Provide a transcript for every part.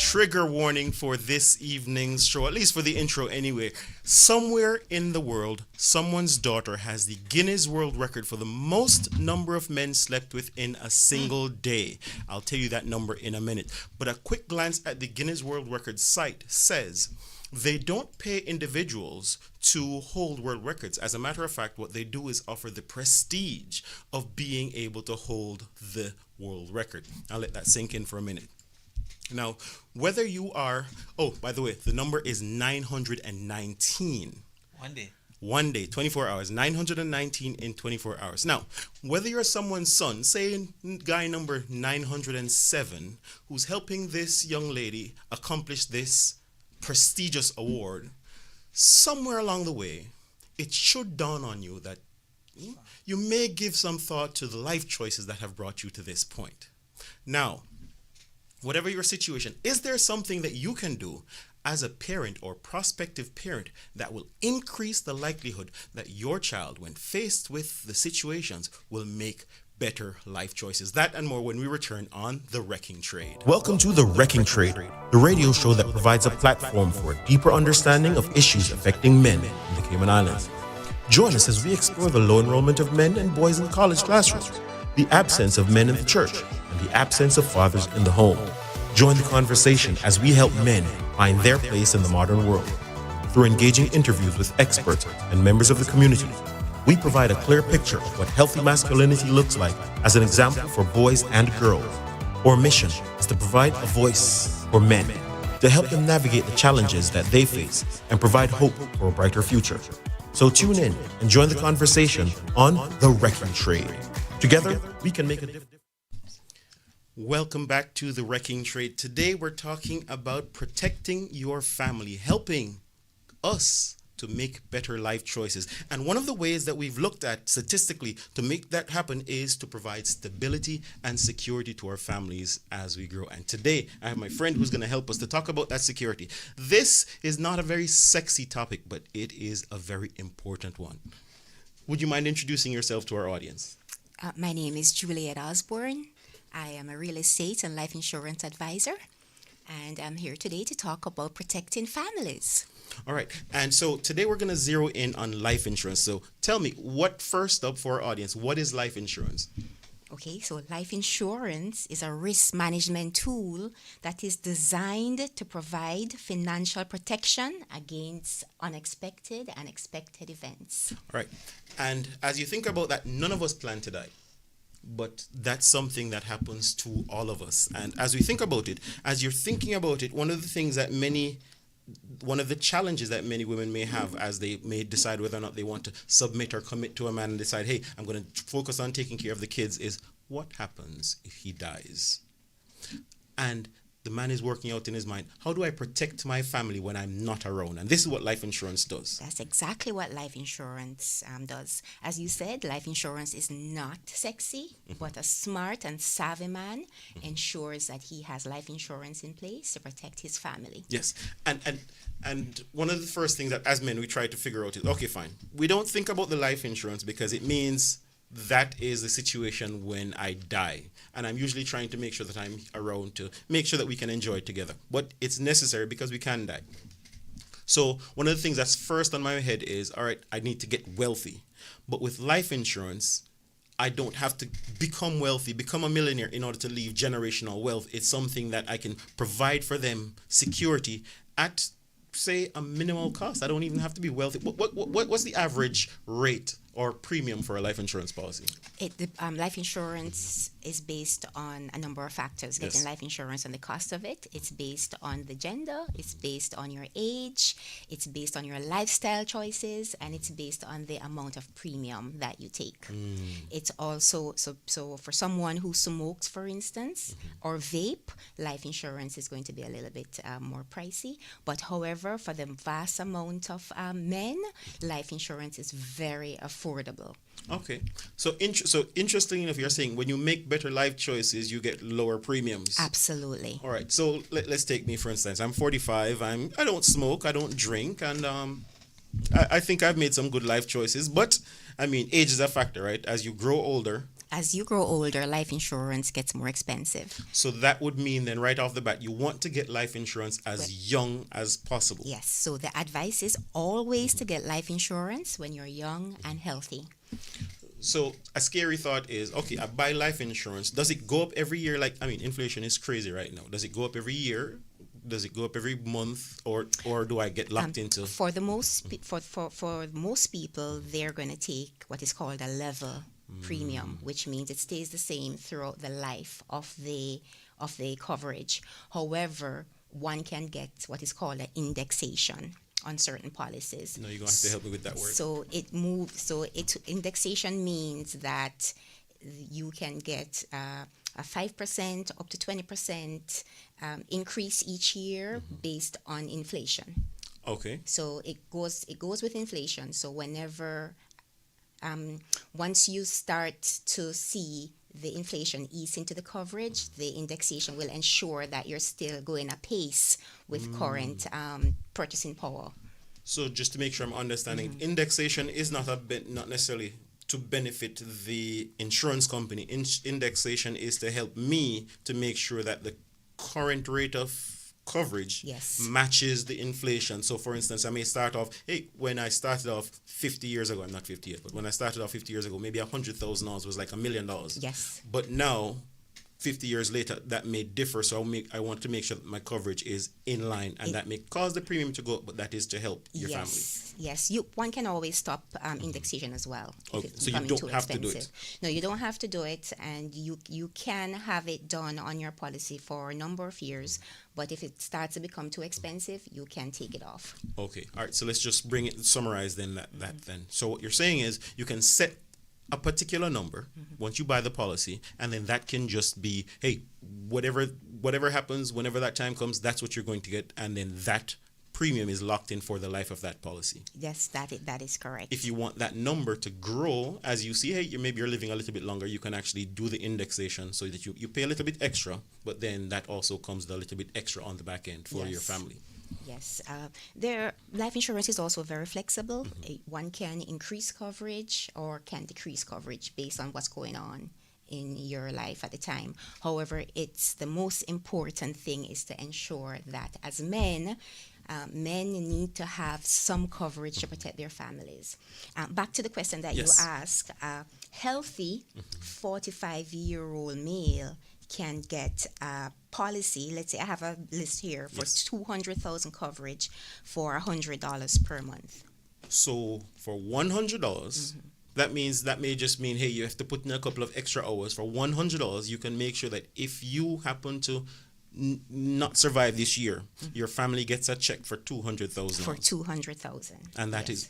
trigger warning for this evening's show, at least for the intro anyway. Somewhere in the world, someone's daughter has the Guinness World Record for the most number of men slept with in a single day. I'll tell you that number in a minute. But a quick glance at the Guinness World Record site says they don't pay individuals to hold world records. As a matter of fact, what they do is offer the prestige of being able to hold the world record. I'll let that sink in for a minute. Now, whether you are, oh, by the way, the number is 919. One day, 24 hours, 919 in 24 hours. Now, whether you're someone's son, say guy number 907, who's helping this young lady accomplish this prestigious award, somewhere along the way, it should dawn on you that you may give some thought to the life choices that have brought you to this point. Now, whatever your situation, is there something that you can do as a parent or prospective parent that will increase the likelihood that your child, when faced with the situations, will make better life choices? That and more when we return on The Wrecking Trade. Welcome to The Wrecking Trade, the radio show that provides a platform for a deeper understanding of issues affecting men in the Cayman Islands. Join us as we explore the low enrollment of men and boys in college classrooms, the absence of men in the church, and the absence of fathers in the home. Join the conversation as we help men find their place in the modern world. Through engaging interviews with experts and members of the community, we provide a clear picture of what healthy masculinity looks like as an example for boys and girls. Our mission is to provide a voice for men to help them navigate the challenges that they face and provide hope for a brighter future. So tune in and join the conversation on The Wrecking Trade. Together, we can make a difference. Welcome back to The Wrecking Trade. Today we're talking about protecting your family, helping us to make better life choices. And one of the ways that we've looked at statistically to make that happen is to provide stability and security to our families as we grow. And today I have my friend who's going to help us to talk about that security. This is not a very sexy topic, but it is a very important one. Would you mind introducing yourself to our audience? My name is Juliet Osborne. I am a real estate and life insurance advisor, and I'm here today to talk about protecting families. All right. And so today we're going to zero in on life insurance. So tell me, first up for our audience, what is life insurance? Okay, so life insurance is a risk management tool that is designed to provide financial protection against unexpected and expected events. All right. And as you think about that, none of us plan to die. But that's something that happens to all of us. And as we think about it, as you're thinking about it, one of the challenges that many women may have as they may decide whether or not they want to submit or commit to a man and decide, hey, I'm going to focus on taking care of the kids, is what happens if he dies? And the man is working out in his mind, how do I protect my family when I'm not around? And this is what life insurance does. That's exactly what life insurance does. As you said, life insurance is not sexy, but a smart and savvy man ensures that he has life insurance in place to protect his family. Yes. And one of the first things that as men we try to figure out is, okay, fine. We don't think about the life insurance because it means that is the situation when I die. And I'm usually trying to make sure that I'm around to make sure that we can enjoy it together. But it's necessary because we can die. So one of the things that's first on my head is, all right, I need to get wealthy. But with life insurance, I don't have to become wealthy, become a millionaire in order to leave generational wealth. It's something that I can provide for them security at, say, a minimal cost. I don't even have to be wealthy. What's the average rate or premium for a life insurance policy? Life insurance is based on a number of factors. Getting life insurance and the cost of it. It's based on the gender. It's based on your age. It's based on your lifestyle choices, and it's based on the amount of premium that you take. It's also so for someone who smokes, for instance, or vape, life insurance is going to be a little bit more pricey. But however, for the vast amount of men, life insurance is very affordable. Okay. So interesting enough, you're saying when you make better life choices, you get lower premiums. Absolutely. All right. So let's take me, for instance. I'm 45. I don't smoke. I don't drink. And I think I've made some good life choices. But, I mean, age is a factor, right? As you grow older, As you grow older, life insurance gets more expensive. So that would mean then right off the bat, you want to get life insurance as Well- young as possible. Yes, so the advice is always to get life insurance when you're young and healthy. So a scary thought is, okay, I buy life insurance. Does it go up every year? Like, I mean, inflation is crazy right now. Does it go up every year? Does it go up every month, or do I get locked into? For the for most people, they're going to take what is called a level premium, which means it stays the same throughout the life of the coverage. However, one can get what is called an indexation on certain policies. No, you're going to have to help me with that word. So it moves. So indexation means that you can get a 5% up to 20% increase each year based on inflation. Okay. So it goes with inflation. So whenever once you start to see the inflation ease into the coverage, the indexation will ensure that you're still going apace with current purchasing power. So just to make sure I'm understanding, indexation is not not necessarily to benefit the insurance company. Indexation is to help me to make sure that the current rate of coverage Yes. matches the inflation. So for instance, I may start off, hey, when I started off 50 years ago, I'm not 50 yet, but when I started off 50 years ago, maybe $100,000 was like $1 million. Yes. But now, 50 years later, that may differ. So I want to make sure that my coverage is in line, and that may cause the premium to go up, but that is to help your family. Yes. One can always stop indexation as well. If Okay, it's so you becoming don't too have to do expensive. it. No, you don't have to do it, and you can have it done on your policy for a number of years. But if it starts to become too expensive, you can take it off. Okay, all right. So let's just summarize then that then. So what you're saying is you can set a particular number once you buy the policy, and then that can just be, hey, whatever happens, whenever that time comes, that's what you're going to get, and then that premium is locked in for the life of that policy. Yes, that is correct. If you want that number to grow as you see, hey, maybe you're living a little bit longer, you can actually do the indexation so that you pay a little bit extra, but then that also comes with a little bit extra on the back end for your family. Yes, life insurance is also very flexible. One can increase coverage or can decrease coverage based on what's going on in your life at the time. However, it's the most important thing is to ensure that as men need to have some coverage to protect their families. Back to the question that you asked, healthy 45-year-old male can get a policy. Let's say I have a list here for 200,000 coverage for $100 per month. So for $100, that may just mean, hey, you have to put in a couple of extra hours. For $100, you can make sure that if you happen to not survive this year, your family gets a check for $200,000. For $200,000. And that is.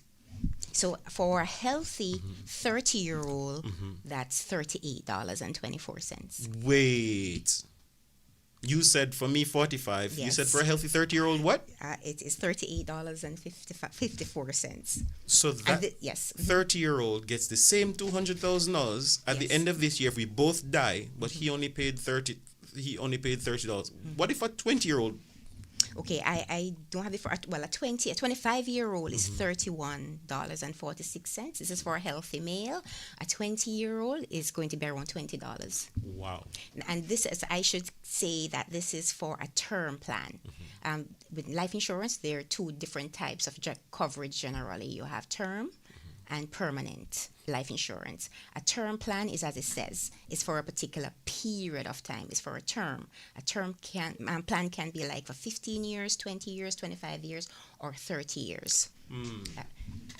So for a healthy 30-year-old, that's $38.24. Wait. You said for me 45. You said for a healthy 30-year-old what? It is $38.54. So that 30-year-old gets the same $200,000 at the end of this year if we both die, but he only paid $30. What if a 20-year-old? Okay, I don't have it for a 25-year-old is $31.46. This is for a healthy male. A 20-year-old is going to be around $20. Wow. And this is, I should say that this is for a term plan. With life insurance, there are two different types of coverage generally. You have term and permanent life insurance. A term plan is, as it says, is for a particular period of time. It's for a term. A term plan can be like for 15 years, 20 years, 25 years, or 30 years.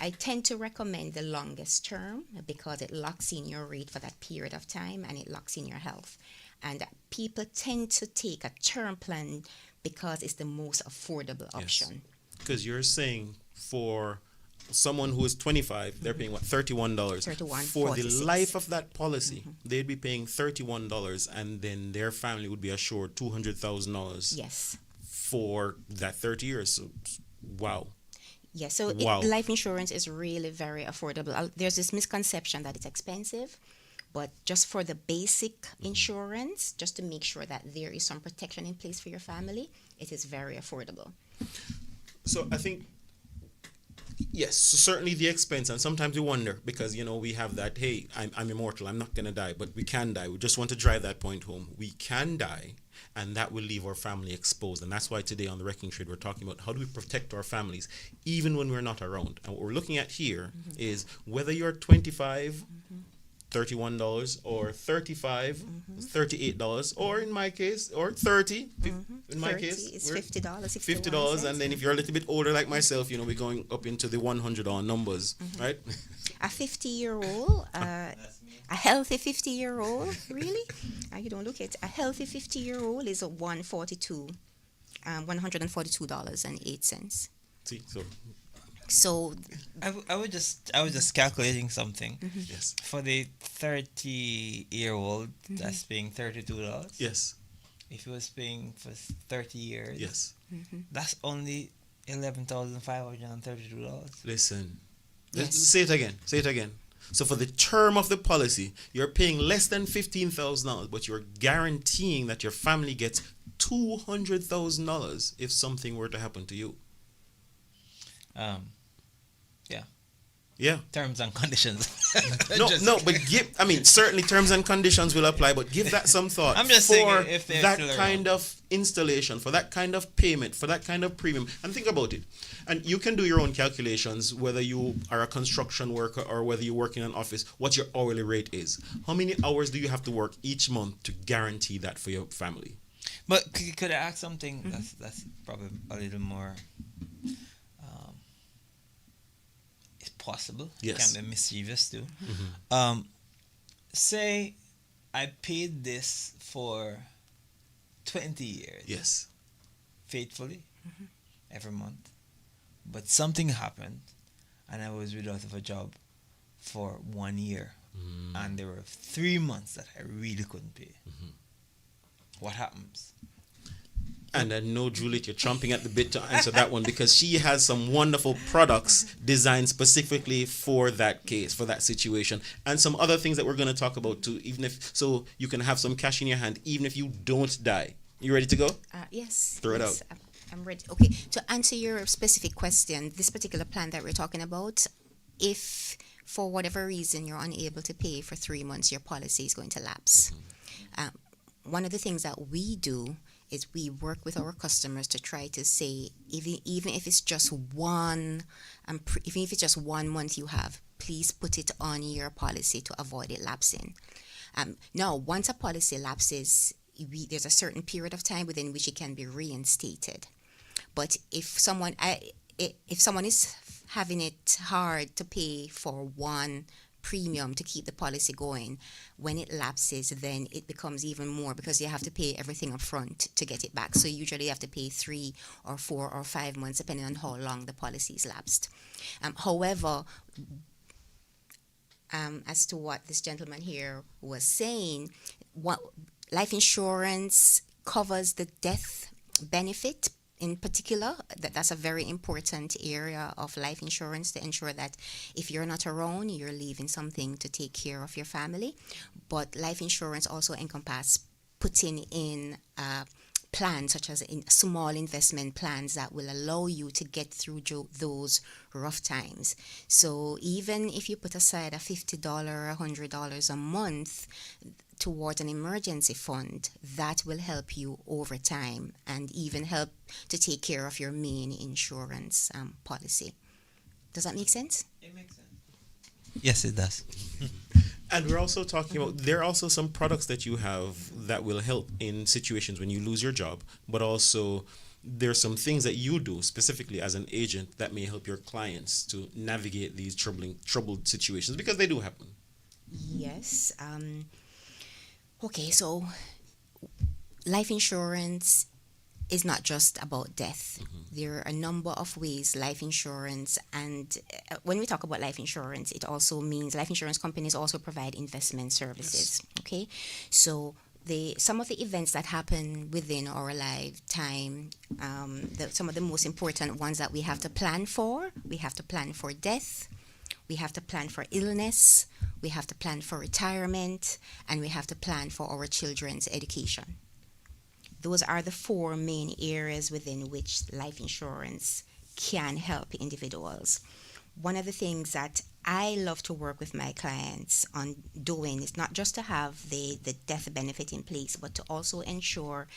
I tend to recommend the longest term because it locks in your rate for that period of time and it locks in your health. And people tend to take a term plan because it's the most affordable option. Because you're saying for someone who is 25, they're paying what, $31. For the life of that policy, they'd be paying $31, and then their family would be assured $200,000. Yes. For that 30 years. So, wow. Yes. So life insurance is really very affordable. There's this misconception that it's expensive, but just for the basic insurance, just to make sure that there is some protection in place for your family, it is very affordable. So I think Yes, so certainly the expense, and sometimes we wonder because we have that. Hey, I'm immortal. I'm not gonna die, but we can die. We just want to drive that point home. We can die, and that will leave our family exposed. And that's why today on the Wrecking Trade we're talking about how do we protect our families even when we're not around. And what we're looking at here is whether you're 25. $31 or 35 $38 or in my case or 30 in my 30 case is we're $50, $50 and then if you're a little bit older like myself we're going up into the $100 numbers right. A 50-year-old, a healthy 50-year-old, really? You don't look at a healthy 50-year-old is a $142.08. See, So I was just calculating something. yes, For the 30-year-old that's paying $32. yes, If he was paying for 30 years, yes. that's only $11,532. Listen, Yes. say it again. So for the term of the policy you're paying less than $15,000 but you're guaranteeing that your family gets $200,000 if something were to happen to you. Yeah. Terms and conditions. But certainly terms and conditions will apply, but give that some thought. I'm just for saying if they're that still kind of installation, for that kind of payment, for that kind of premium. And think about it. And you can do your own calculations, whether you are a construction worker or whether you work in an office, what your hourly rate is. How many hours do you have to work each month to guarantee that for your family? But could I ask something that's probably a little more it's possible. Yes. It can be mischievous too. Say I paid this for 20 years. Yes. Faithfully every month. But something happened and I was without of a job for 1 year. And there were 3 months that I really couldn't pay. What happens? And I know, Juliet, you're chomping at the bit to answer that one because she has some wonderful products designed specifically for that case, for that situation, and some other things that we're going to talk about too, so you can have some cash in your hand, even if you don't die. You ready to go? Yes. Throw it yes, out. I'm ready. Okay, to answer your specific question, this particular plan that we're talking about, if for whatever reason you're unable to pay for 3 months, your policy is going to lapse. One of the things that we do is we work with our customers to try to say, even if it's just even if it's just 1 month you have, please put it on your policy to avoid it lapsing. Now, once a policy lapses, there's a certain period of time within which it can be reinstated. But if someone is having it hard to pay for one premium to keep the policy going, when it lapses, then it becomes even more because you have to pay everything up front to get it back. So usually you have to pay 3 or 4 or 5 months depending on how long the policy is lapsed. However, as to what this gentleman here was saying, what life insurance covers the death benefit in particular. That's a very important area of life insurance, to ensure that if you're not around, you're leaving something to take care of your family. But life insurance also encompasses putting in plans, such as in small investment plans that will allow you to get through those rough times. So even if you put aside a $50, $100 a month towards an emergency fund, that will help you over time and even help to take care of your main insurance policy. Does that make sense? It makes sense. Yes, it does. And we're also talking about, there are also some products that you have that will help in situations when you lose your job, but also there's some things that you do specifically as an agent that may help your clients to navigate these troubled situations, because they do happen. Yes. Okay, so life insurance is not just about death. There are a number of ways life insurance, and when we talk about life insurance, it also means life insurance companies also provide investment services. Yes. Okay, so some of the events that happen within our lifetime, some of the most important ones that we have to plan for death, we have to plan for illness, we have to plan for retirement, and we have to plan for our children's education. Those are the 4 main areas within which life insurance can help individuals. one of the things that I love to work with my clients on doing is not just to have the death benefit in place, but to also ensure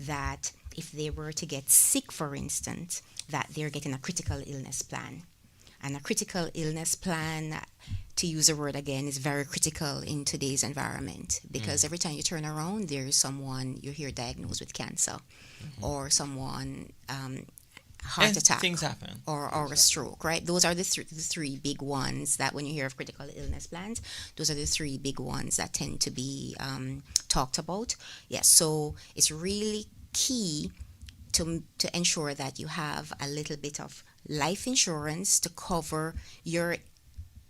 that if they were to get sick, for instance, that they're getting a critical illness plan. And a critical illness plan, to use a word again, is very critical in today's environment, because every time you turn around, there is someone you hear diagnosed with cancer, or someone heart attack, things happen, or a stroke, right? Those are the three big ones that when you hear of critical illness plans, those are the three big ones that tend to be talked about. Yes, so it's really key to ensure that you have a little bit of life insurance to cover your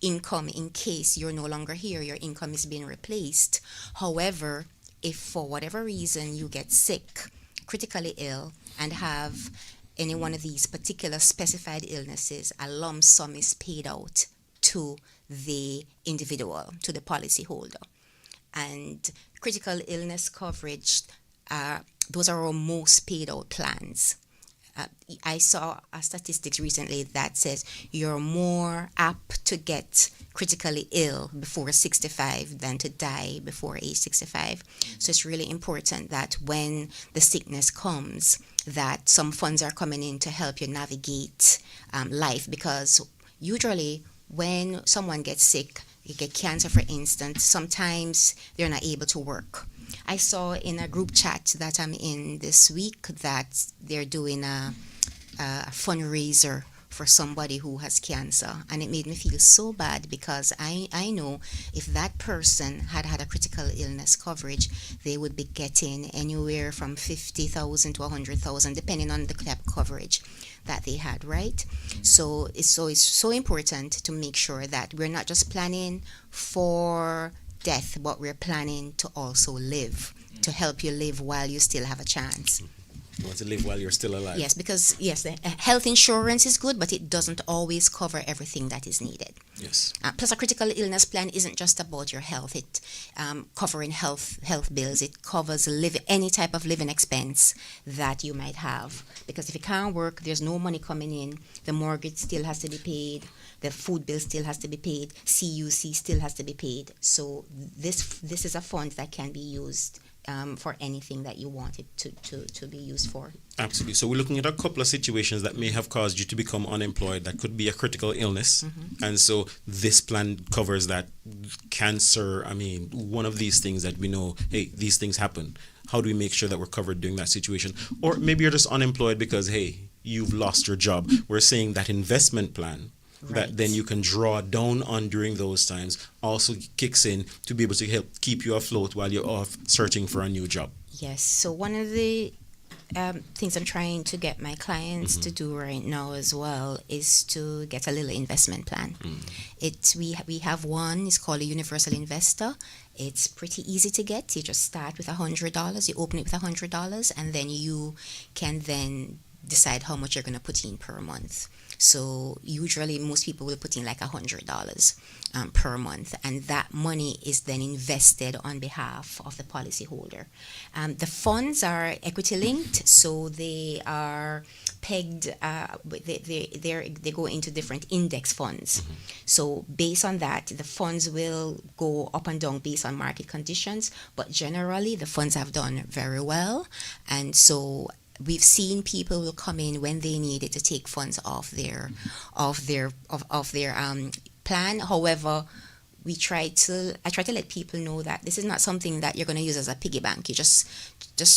income in case you're no longer here, your income is being replaced. However, if for whatever reason you get sick, critically ill, and have any one of these particular specified illnesses, a lump sum is paid out to the individual, to the policyholder. And critical illness coverage, those are our most paid out plans. I saw a statistics recently that says you're more apt to get critically ill before 65 than to die before age 65. So it's really important that when the sickness comes, that some funds are coming in to help you navigate life, because usually when someone gets sick, you get cancer, for instance, sometimes they're not able to work. I saw in a group chat that I'm in this week that they're doing a fundraiser for somebody who has cancer, and it made me feel so bad, because I know if that person had a critical illness coverage, they would be getting anywhere from 50,000 to 100,000 depending on the type of coverage that they had, right? So it's so important to make sure that we're not just planning for death, but we're planning to also live, to help you live while you still have a chance. You want to live while you're still alive. Yes, because the health insurance is good, but it doesn't always cover everything that is needed. Yes. Plus, a critical illness plan isn't just about your health. It covering health bills. It covers any type of living expense that you might have. Because if you can't work, there's no money coming in. The mortgage still has to be paid. The food bill still has to be paid. CUC still has to be paid. So this is a fund that can be used for anything that you want it to be used for. Absolutely. So we're looking at a couple of situations that may have caused you to become unemployed. That could be a critical illness. And so this plan covers that. Cancer, one of these things that we know, hey, these things happen. How do we make sure that we're covered during that situation? Or maybe you're just unemployed because, hey, you've lost your job. We're saying that investment plan that then you can draw down on during those times also kicks in to be able to help keep you afloat while you're off searching for a new job. Yes. So one of the things I'm trying to get my clients to do right now as well is to get a little investment plan. We have one. It's called a universal investor. It's pretty easy to get. You just start with $100. You open it with $100, and then you can then decide how much you're going to put in per month. So usually most people will put in like $100 per month, and that money is then invested on behalf of the policyholder. The funds are equity linked, so they are pegged. They go into different index funds. So based on that, the funds will go up and down based on market conditions. But generally, the funds have done very well, and so we've seen people will come in when they need it to take funds off their plan. However, I try to let people know that this is not something that you're going to use as a piggy bank. You just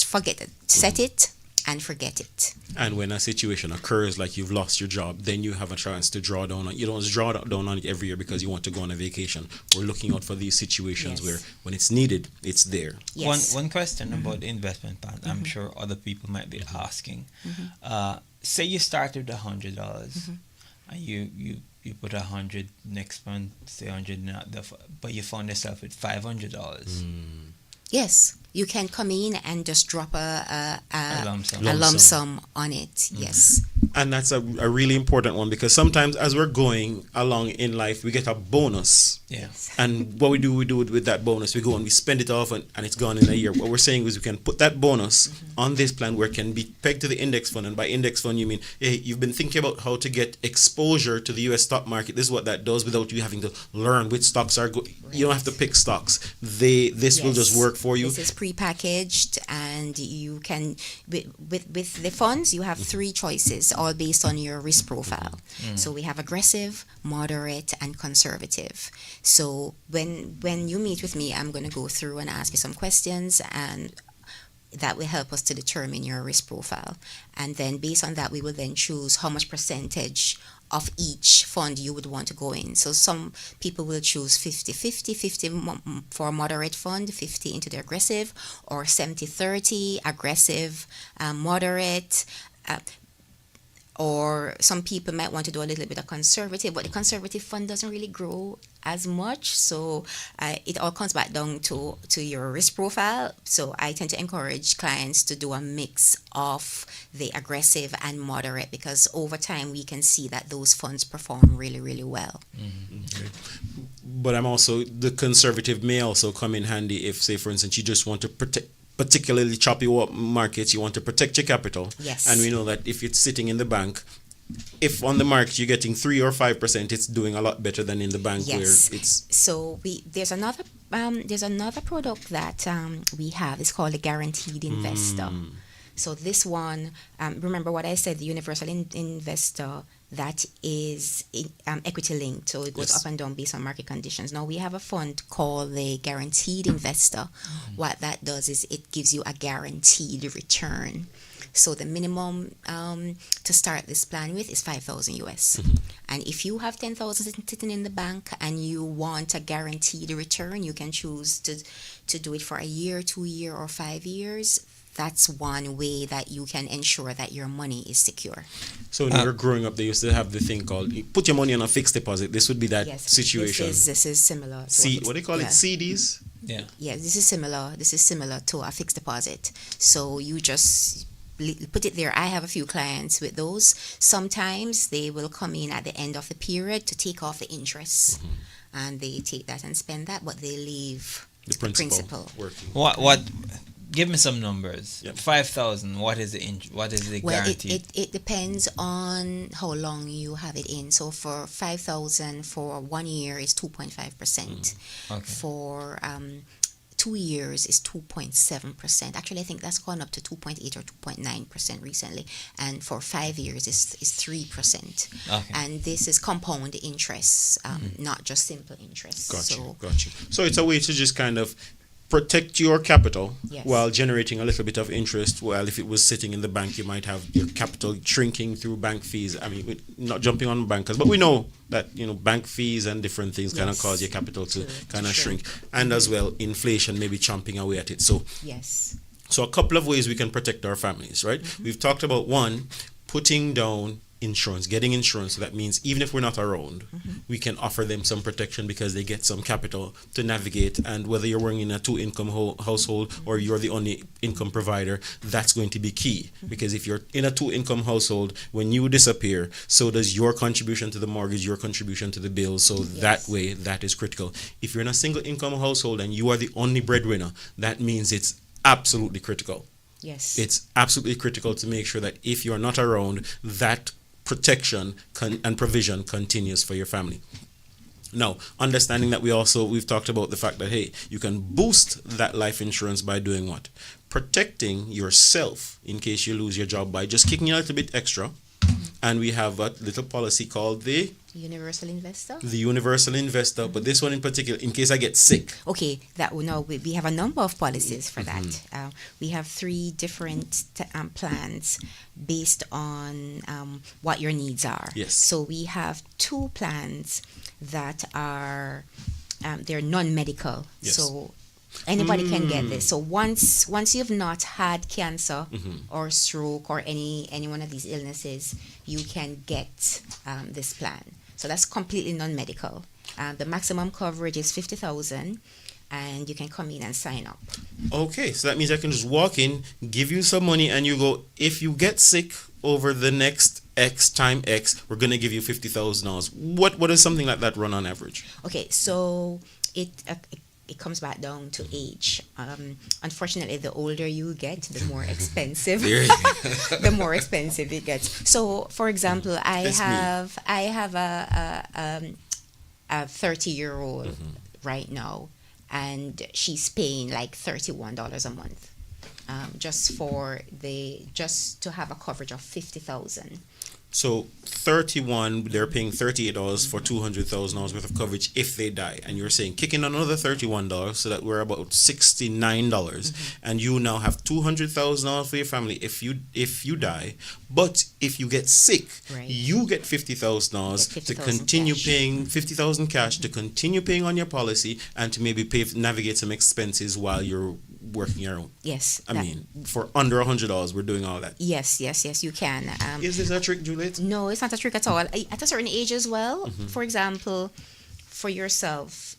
forget it, set it and forget it. And when a situation occurs, like you've lost your job, then you have a chance to draw down on. You don't just draw down on it every year because you want to go on a vacation. We're looking out for these situations where when it's needed, it's there. Yes. One question about the investment plan, I'm sure other people might be asking. Say you started with $100 and you put 100 next month, say 100 now, but you found yourself with $500. Yes, you can come in and just drop A lump sum. a Lump lump sum. sum on it. Yes. And that's a really important one, because sometimes as we're going along in life, we get a bonus. Yeah. And what we do it with that bonus. We go and we spend it off, and it's gone in a year. What we're saying is we can put that bonus on this plan where it can be pegged to the index fund. And by index fund, you mean, hey, you've been thinking about how to get exposure to the US stock market. This is what that does without you having to learn which stocks are good. You don't have to pick stocks. This will just Yes. work for you. This is pre-packaged, and you can with the funds you have three choices, all based on your risk profile. So we have aggressive, moderate, and conservative. So when you meet with me, I'm going to go through and ask you some questions, and that will help us to determine your risk profile. And then based on that, we will then choose how much percentage of each fund you would want to go in. So some people will choose 50-50, 50 for a moderate fund, 50 into the aggressive, or 70-30, aggressive, moderate. Or some people might want to do a little bit of conservative, but the conservative fund doesn't really grow as much. So it all comes back down to your risk profile. So I tend to encourage clients to do a mix of the aggressive and moderate, because over time we can see that those funds perform really, really well. But I'm also, the conservative may also come in handy if, say, for instance, you just want to protect, particularly choppy markets, you want to protect your capital. Yes. And we know that if it's sitting in the bank, if on the market you're getting 3 or 5%, it's doing a lot better than in the bank Yes. where it's. So there's another product that we have. It's called a guaranteed investor. So this one, remember what I said, the universal investor, that is equity linked. So it goes Yes. up and down based on market conditions. Now we have a fund called the guaranteed investor. What that does is it gives you a guaranteed return. So the minimum to start this plan with is 5,000 US. And if you have 10,000 sitting in the bank and you want a guaranteed return, you can choose to do it for a year, 2 year, or 5 years. That's one way that you can ensure that your money is secure. So when we were growing up, they used to have the thing called, you put your money on a fixed deposit. This would be that Yes, situation. This is similar. to What do you call it? CDs? Yeah. Yeah, this is similar. This is similar to a fixed deposit. So you just put it there. I have a few clients with those. Sometimes they will come in at the end of the period to take off the interest, and they take that and spend that, but they leave The principal working. What? Give me some numbers. Yep. 5,000. What is the Well, guarantee? it depends on how long you have it in. So for 5,000 for 1 year is 2.5%. Okay. For 2 years is 2.7%. Actually, I think that's gone up to 2.8 or 2.9% recently. And for 5 years is 3%. Okay. And this is compound interest, not just simple interest. Got you. So it's a way to just kind of protect your capital Yes. while generating a little bit of interest. While if it was sitting in the bank, you might have your capital shrinking through bank fees. I mean, we're not jumping on bankers, but we know that bank fees and different things kind of Yes. cause your capital to kind of shrink. shrink, and as well inflation maybe chomping away at it. So Yes. a couple of ways we can protect our families, right? We've talked about one, putting down insurance, getting insurance. So that means even if we're not around, we can offer them some protection because they get some capital to navigate. And whether you're working in a 2-income household or you're the only income provider, that's going to be key. Because if you're in a 2-income household, when you disappear, so does your contribution to the mortgage, your contribution to the bills. So that way, that is critical. If you're in a single income household and you are the only breadwinner, that means it's absolutely critical. Yes. It's absolutely critical to make sure that if you're not around, that protection and provision continues for your family. Now, understanding that we've talked about the fact that, hey, you can boost that life insurance by doing what? Protecting yourself in case you lose your job by just kicking a little bit extra. And we have a little policy called the Universal investor. universal investor. But this one in particular, in case I get sick. Okay, we have a number of policies for that. We have 3 different plans based on what your needs are. Yes. So we have 2 plans that are they're non-medical. Yes. So anybody can get this. So once you've not had cancer or stroke or any one of these illnesses, you can get this plan. So that's completely non-medical. The maximum coverage is 50,000, and you can come in and sign up. Okay, so that means I can just walk in, give you some money, and you go, if you get sick over the next X time X, we're going to give you $50,000. What does something like that run on average? Okay, so it comes back down to age. Unfortunately, the older you get, the more expensive. The more expensive it gets. So, for example, I have a 30-year-old right now, and she's paying like $31 a month, just to have a coverage of 50,000. So 31, they're paying $38 for $200,000 worth of coverage if they die, and you're saying kicking another $31, so that we're about $69, and you now have $200,000 for your family if you die. But if you get sick, Right. you get $50,000 to continue cash. paying $50,000 cash to continue paying on your policy and to maybe navigate some expenses while you're working your own. Yes. I mean, for under $100, we're doing all that. Yes, you can. Is this a trick, Juliet? No, it's not a trick at all. At a certain age as well, for example, for yourself,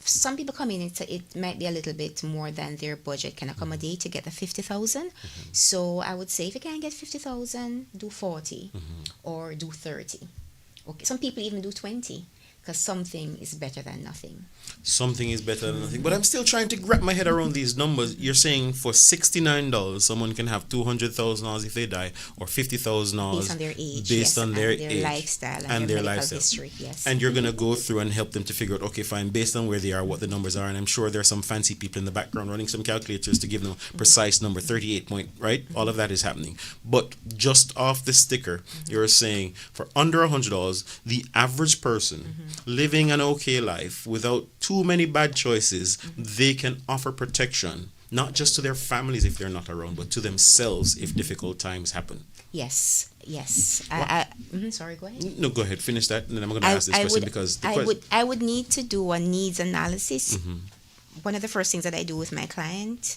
some people come in, it might be a little bit more than their budget can accommodate to get the 50,000. So I would say if you can't get 50,000, do 40 or do 30. Okay, some people even do 20. Because something is better than nothing. Something is better than nothing. But I'm still trying to wrap my head around these numbers. You're saying for $69, someone can have $200,000 if they die, or $50,000 Based on their age. based yes, on their and age, lifestyle and their medical lifestyle. history. Yes. And you're going to go through and help them to figure out, okay, fine, based on where they are, what the numbers are. And I'm sure there's some fancy people in the background running some calculators to give them a precise number, 38 point, right? All of that is happening. But just off the sticker, you're saying for under $100, the average person living an okay life without too many bad choices, they can offer protection, not just to their families if they're not around, but to themselves if difficult times happen. Yes. Sorry, go ahead. No, go ahead, finish that, and then I'm going to ask this question because I would need to do a needs analysis. One of the first things that I do with my client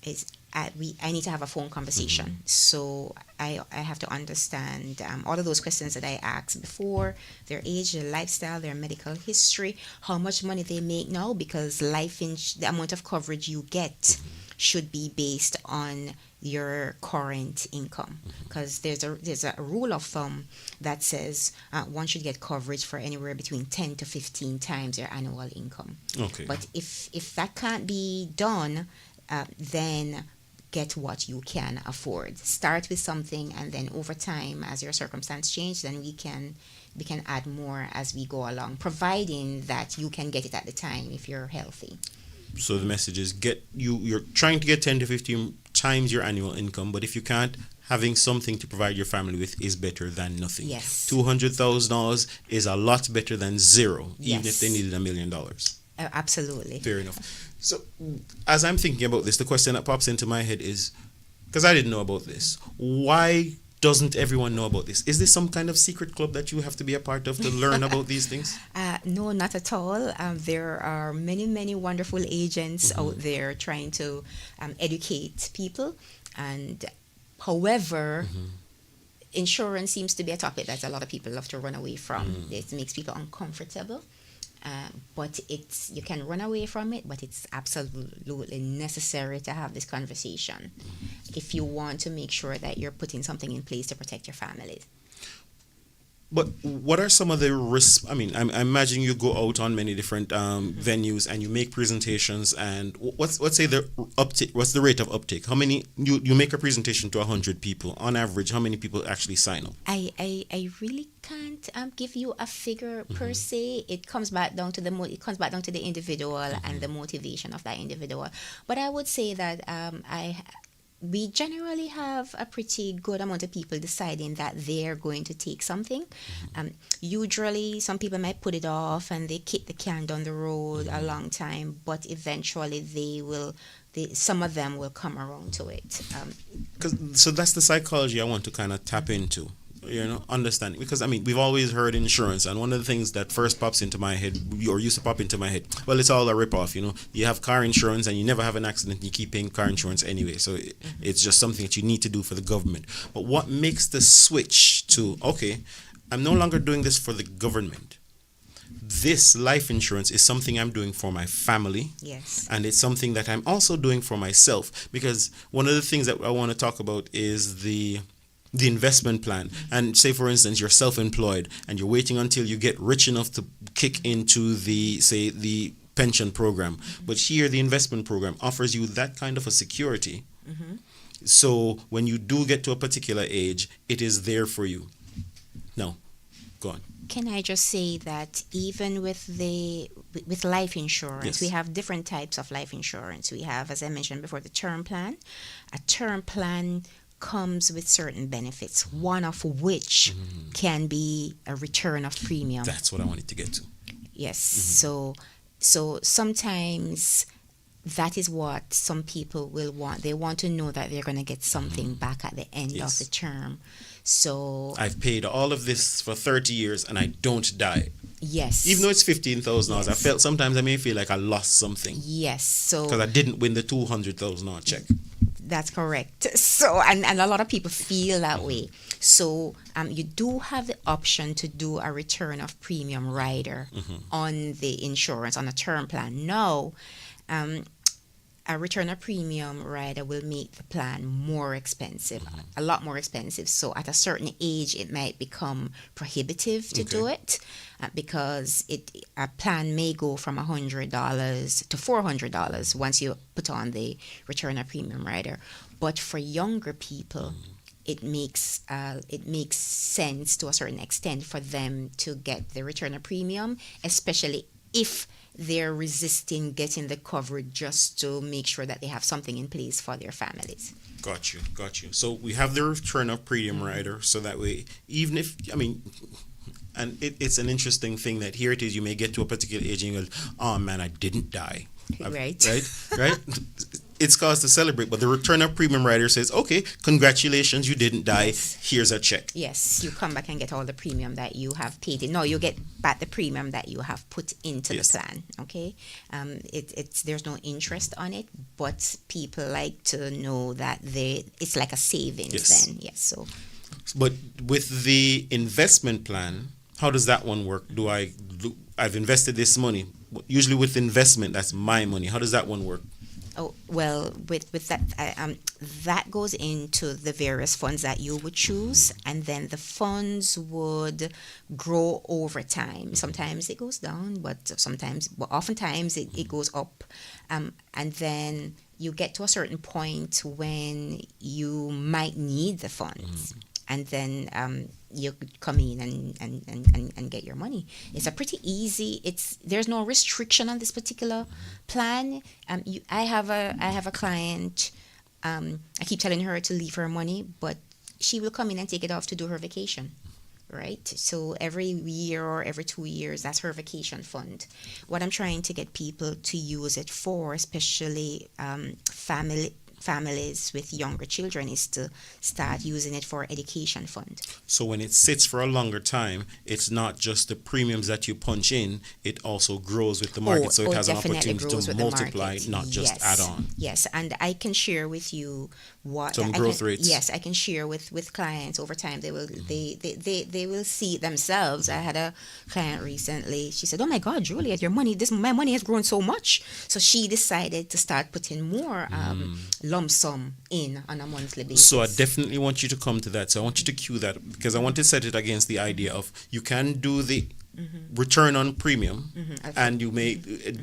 is I need to have a phone conversation. So I have to understand all of those questions that I asked before: their age, their lifestyle, their medical history, how much money they make now, because the amount of coverage you get should be based on your current income, because there's a rule of thumb that says one should get coverage for anywhere between 10 to 15 times your annual income. Okay. But if that can't be done, then get what you can afford. Start with something, and then over time, as your circumstance change, then we can add more as we go along, providing that you can get it at the time if you're healthy. So the message is you're trying to get 10 to 15 times your annual income, but if you can't, having something to provide your family with is better than nothing. Yes. $200,000 is a lot better than zero, even Yes. if they needed $1 million. Absolutely. Fair enough. So as I'm thinking about this, the question that pops into my head is, because I didn't know about this, why doesn't everyone know about this? Is this some kind of secret club that you have to be a part of to learn about these things? No, not at all. There are many wonderful agents out there trying to educate people. And however, insurance seems to be a topic that a lot of people love to run away from. It makes people uncomfortable. But you can run away from it, but it's absolutely necessary to have this conversation if you want to make sure that you're putting something in place to protect your family. But what are some of the risks? I mean, I imagine you go out on many different venues and you make presentations. And let's say the uptake. What's the rate of uptake? How many you make a presentation to 100 people on average? How many people actually sign up? I really can't give you a figure per se. It comes back down to the individual and the motivation of that individual. But I would say that we generally have a pretty good amount of people deciding that they're going to take something. Usually, some people might put it off and they kick the can down the road a long time, but eventually some of them will come around to it. So that's the psychology I want to kind of tap into. Understanding, because I mean, we've always heard insurance, and one of the things that first pops into my head, or used to pop into my head, well, it's all a ripoff. You have car insurance and you never have an accident, and you keep paying car insurance anyway, so it's just something that you need to do for the government. But what makes the switch to, okay, I'm no longer doing this for the government, this life insurance is something I'm doing for my family. Yes. And it's something that I'm also doing for myself, because one of the things that I want to talk about is the investment plan. And say, for instance, you're self-employed and you're waiting until you get rich enough to kick into the pension program. But here, the investment program offers you that kind of a security. So when you do get to a particular age, it is there for you. No, go on. Can I just say that even with life insurance, Yes. we have different types of life insurance. We have, as I mentioned before, the term plan. A term plan comes with certain benefits, one of which can be a return of premium. That's what I wanted to get to. Yes. So sometimes that is what some people will want. They want to know that they're going to get something back at the end Yes. of the term. So I've paid all of this for 30 years and I don't die. yes. Even though it's $15,000, I Yes. felt sometimes I may feel like I lost something Yes. So because I didn't win the $200,000 check. that's correct. So, and a lot of people feel that way. So, you do have the option to do a return of premium rider on the insurance, on a term plan. Now, a return of premium rider will make the plan more expensive, a lot more expensive. So, at a certain age, it might become prohibitive to do it because a plan may go from $100 to $400 once you put on the return of premium rider. But for younger people, it makes sense to a certain extent for them to get the return of premium, especially if they're resisting getting the coverage just to make sure that they have something in place for their families. Got you. So we have the return of premium rider, so that way, even if, and it's an interesting thing that here it is, you may get to a particular age and you go, oh man, I didn't die. Right. Right? It's cause to celebrate, but the return of premium rider says, okay, congratulations, you didn't die. Yes. Here's a check. Yes, you come back and get all the premium that you have paid in. No, you get back the premium that you have put into Yes. the plan. Okay, there's no interest on it, but people like to know that it's like a savings. Yes. Then yes, so But with the investment plan, how does that one work? I've invested this money. Usually with investment, that's my money. How does that one work? oh well, with that that goes into the various funds that you would choose, and then the funds would grow over time. Sometimes it goes down, but oftentimes it goes up, and then you get to a certain point when you might need the funds. And then you come in and get your money. It's a pretty easy. There's no restriction on this particular plan. I have a client. I keep telling her to leave her money, but she will come in and take it off to do her vacation. Right? So every year or every 2 years, that's her vacation fund. What I'm trying to get people to use it for, especially families with younger children, is to start using it for education fund. So when it sits for a longer time, it's not just the premiums that you punch in, it also grows with the market. So it has an definitely opportunity grows to with the multiply, market. not just Yes. add on. Yes, and I can share with you what Some growth rates. Yes, I can share with clients over time. They will they will see it themselves. I had a client recently. She said, "Oh my God, Juliet, my money has grown so much." So she decided to start putting more lump sum in on a monthly basis. So I definitely want you to come to that. So I want you to cue that, because I want to set it against the idea of you can do the return on premium, and you may,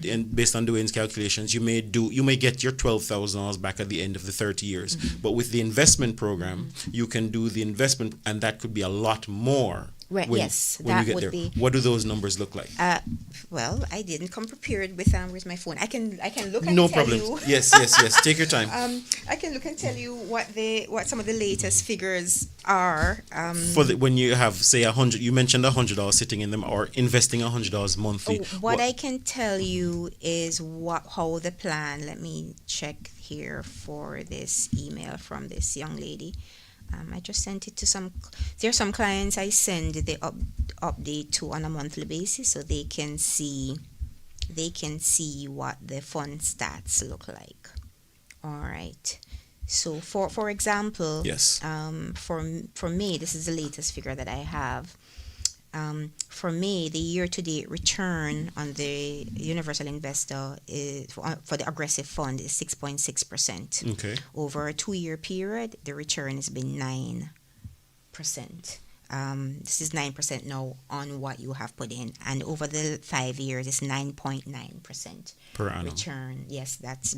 and based on doing calculations, you may get your $12,000 back at the end of the 30 years. But with the investment program, you can do the investment, and that could be a lot more. Right, When yes, you that get would there. be. What do those numbers look like? Well, I didn't come prepared with my phone. I can look and No tell problem. you. Yes. Take your time. I can look and tell you what some of the latest figures are. When you have, say, $100, you mentioned $100 sitting in them, or investing $100 monthly. What I can tell you is how the plan. Let me check here for this email from this young lady. I just sent it to there are some clients I send the update to on a monthly basis, so they can see what the fund stats look like. All right. So for example, Yes. for May, this is the latest figure that I have. For me, the year-to-date return on the universal investor is for the aggressive fund is 6.6%. Okay. Over a 2-year period, the return has been 9%. This is 9% now on what you have put in, and over the 5 years, it's 9.9% Per annum. return. Yes, that's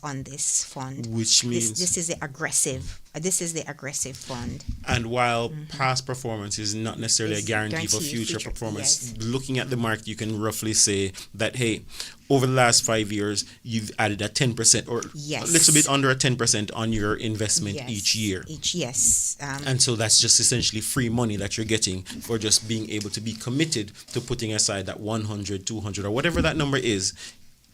on this fund. Which means, This is the aggressive. This is the aggressive fund. and while past performance is not necessarily It's a guarantee for guaranteed future future, performance, yes. looking at the market, you can roughly say that, hey, over the last 5 years, you've added a 10% or Yes. a little bit under a 10% on your investment Yes. each year. Yes. And so that's just essentially free money that you're getting for just being able to be committed to putting aside that 100, 200, or whatever that number is.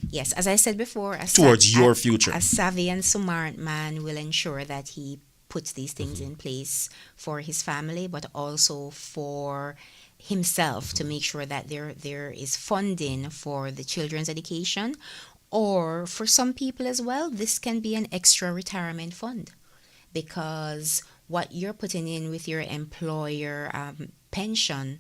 Yes, as I said before, Towards your future. A savvy and smart man will ensure that he puts these things in place for his family, but also for himself to make sure that there is funding for the children's education, or for some people as well, this can be an extra retirement fund, because what you're putting in with your employer pension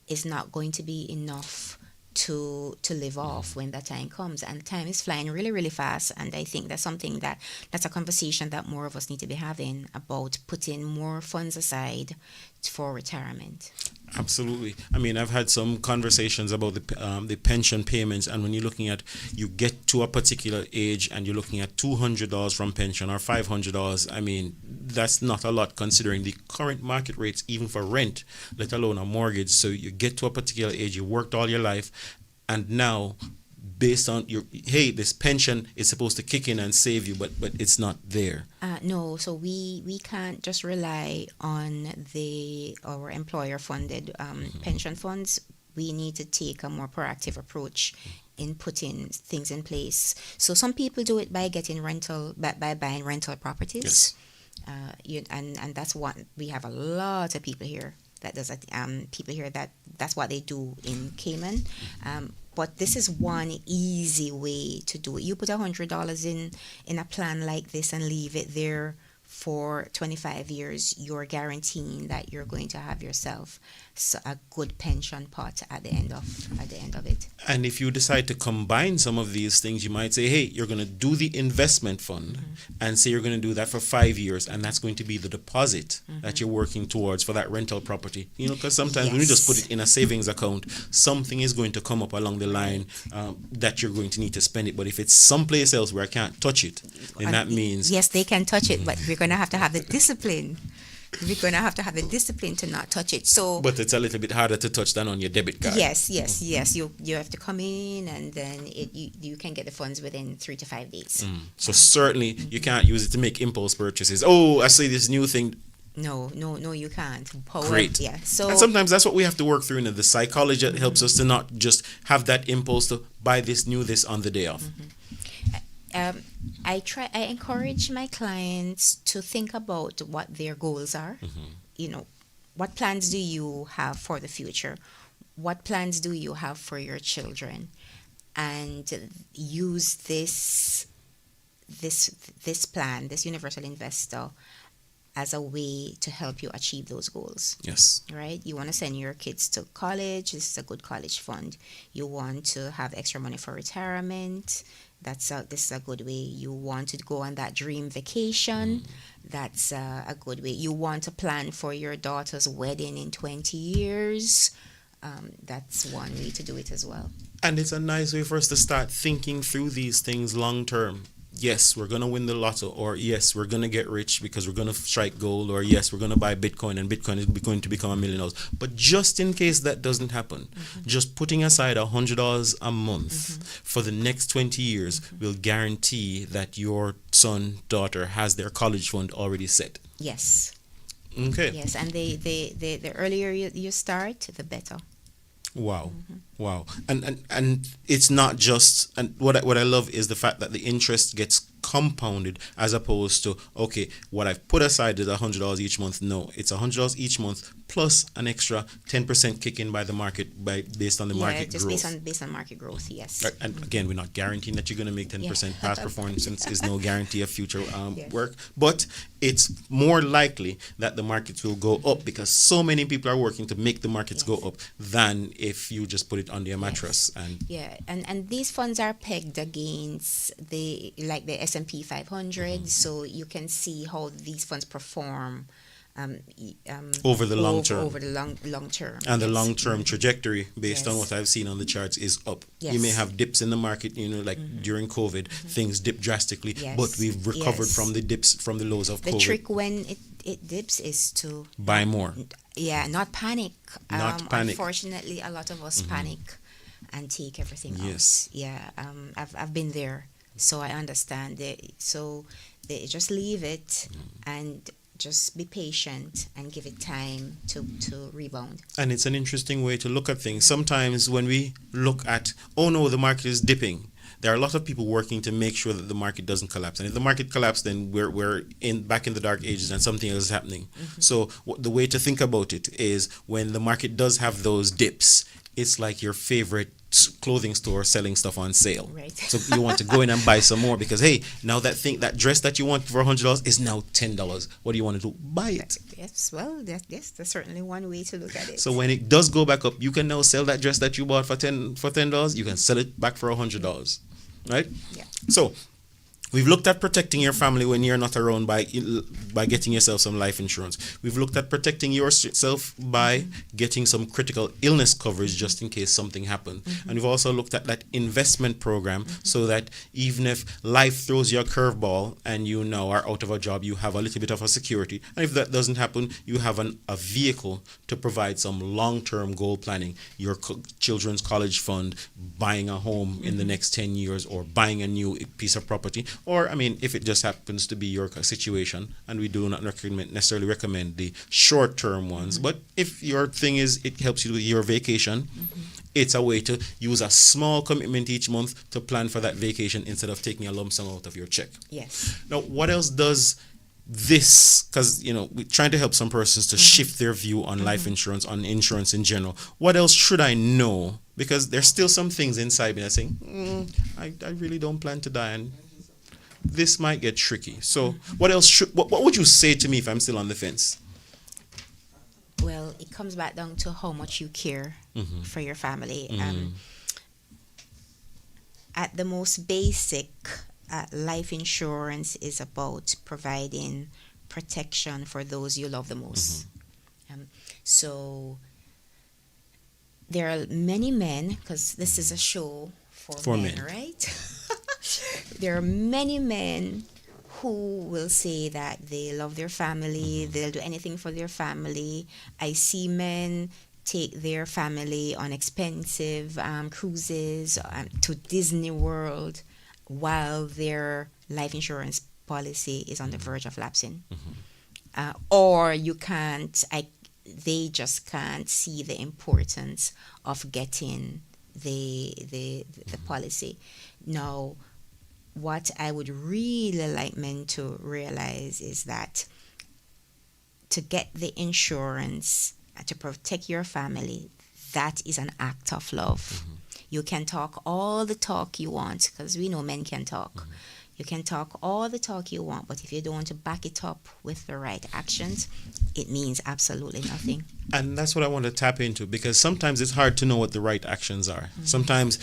is not going to be enough to live off when that time comes, and time is flying really, really fast. And I think that's something that's a conversation that more of us need to be having, about putting more funds aside for retirement. Absolutely. I mean, I've had some conversations about the pension payments, and when you're looking at, you get to a particular age and you're looking at $200 from pension or $500. I mean, that's not a lot considering the current market rates, even for rent, let alone a mortgage. So you get to a particular age, you worked all your life, and now, based on your, hey, this pension is supposed to kick in and save you, but it's not there. No, so we can't just rely on our employer funded pension funds. We need to take a more proactive approach in putting things in place. So some people do it by getting by buying rental properties. Yes. And that's what we have a lot of people here that does it. People here that's what they do in Cayman. But this is one easy way to do it. You put $100 in a plan like this and leave it there for 25 years. You're guaranteeing that you're going to have yourself a good pension pot at the end of it. And if you decide to combine some of these things, you might say, hey, you're going to do the investment fund and say you're going to do that for 5 years, and that's going to be the deposit that you're working towards for that rental property. You know, because sometimes when you just put it in a savings account, something is going to come up along the line that you're going to need to spend it. But if it's someplace else where I can't touch it, then that means... Yes, they can touch it, but we're going to have the discipline. We're going to have the discipline to not touch it. So, but it's a little bit harder to touch than on your debit card. Yes. You have to come in, and then you can get the funds within 3 to 5 days. So certainly you can't use it to make impulse purchases. Oh, I see this new thing. No, you can't. Great. Yeah. So, and sometimes that's what we have to work through. The psychology that helps us to not just have that impulse to buy this on the day off. I encourage my clients to think about what their goals are. You know, what plans do you have for the future? What plans do you have for your children? And use this plan, this universal investor, as a way to help you achieve those goals. Yes. Right? You want to send your kids to college. This is a good college fund. You want to have extra money for retirement. This is a good way. You want to go on that dream vacation. That's a good way. You want to plan for your daughter's wedding in 20 years. That's one way to do it as well. And it's a nice way for us to start thinking through these things long term. Yes, we're going to win the lotto, or yes, we're going to get rich because we're going to strike gold, or yes, we're going to buy Bitcoin and Bitcoin is going to become $1 million. But just in case that doesn't happen, just putting aside $100 a month for the next 20 years will guarantee that your son, daughter has their college fund already set. Yes. Okay. Yes, and the earlier you start, the better. Wow. Wow. And it's not just, and what I love is the fact that the interest gets compounded as opposed to, okay, what I've put aside is $100 each month. No, it's $100 each month plus an extra 10% kick in by the market based on the market just growth. based on market growth, yes. Right, and again, we're not guaranteeing that you're going to make 10% past performance is no guarantee of future work, but it's more likely that the markets will go up because so many people are working to make the markets go up than if you just put it under your mattress. And and these funds are pegged against the S&P 500, so you can see how these funds perform over the long term. Over the long term. And the long term trajectory, based on what I've seen on the charts, is up. You may have dips in the market, during COVID, things dip drastically, but we've recovered from the dips, from the lows of COVID. The trick when it dips is to buy more. Not panic. Not panic. Unfortunately, a lot of us panic and take everything Yes. out. I've been there, so I understand it. So they just leave it and just be patient and give it time to rebound. And it's an interesting way to look at things. Sometimes when we look at, oh no, the market is dipping, there are a lot of people working to make sure that the market doesn't collapse. And if the market collapses, then we're back in the dark ages and something else is happening. So the way to think about it is when the market does have those dips, it's like your favorite clothing store selling stuff on sale. Right. So you want to go in and buy some more because, hey, now that dress that you want for $100 is now $10. What do you want to do? Buy it. Yes, well, that's certainly one way to look at it. So when it does go back up, you can now sell that dress that you bought for $10. You can sell it back for $100, right? Yeah. So we've looked at protecting your family when you're not around by getting yourself some life insurance. We've looked at protecting yourself by getting some critical illness coverage just in case something happens. And we've also looked at that investment program so that even if life throws you a curveball and you now are out of a job, you have a little bit of a security. And if that doesn't happen, you have a vehicle to provide some long-term goal planning. Your children's college fund, buying a home in the next 10 years, or buying a new piece of property. Or, if it just happens to be your situation, and we do not necessarily recommend the short-term ones, but if your thing is it helps you with your vacation, it's a way to use a small commitment each month to plan for that vacation instead of taking a lump sum out of your check. Yes. Now, what else does this, because we're trying to help some persons to shift their view on life insurance, on insurance in general. What else should I know? Because there's still some things inside me that saying, I really don't plan to die, and this might get tricky. So what else what would you say to me if I'm still on the fence? Well, it comes back down to how much you care for your family. At the most basic, life insurance is about providing protection for those you love the most. So there are many men, because this is a show for men, right? There are many men who will say that they love their family, they'll do anything for their family. I see men take their family on expensive cruises to Disney World while their life insurance policy is on the verge of lapsing. Or they just can't see the importance of getting the policy. Now, what I would really like men to realize is that to get the insurance to protect your family, that is an act of love. You can talk all the talk you want, because we know men can talk. You can talk all the talk you want, but if you don't want to back it up with the right actions, it means absolutely nothing. And that's what I want to tap into, because sometimes it's hard to know what the right actions are. Sometimes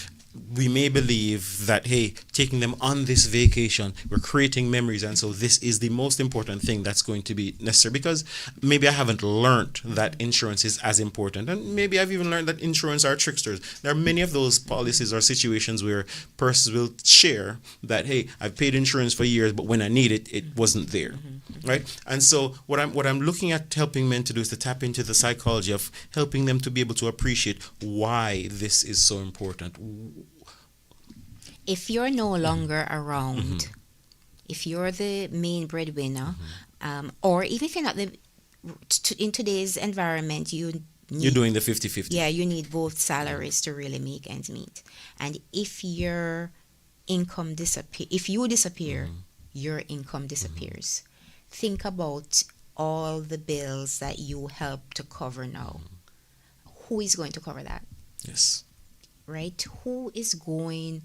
we may believe that, hey, taking them on this vacation, we're creating memories, and so this is the most important thing that's going to be necessary, because maybe I haven't learned that insurance is as important, and maybe I've even learned that insurance are tricksters. There are many of those policies or situations where persons will share that, hey, I've paid insurance for years, but when I need it, it wasn't there, right? And so what I'm looking at helping men to do is to tap into the psychology of helping them to be able to appreciate why this is so important. If you're no longer around, if you're the main breadwinner, or even if you're not in today's environment, you're doing the 50-50. Yeah, you need both salaries to really make ends meet. And if your income if you disappear, your income disappears. Think about all the bills that you help to cover now. Who is going to cover that? Yes. Right? Who is going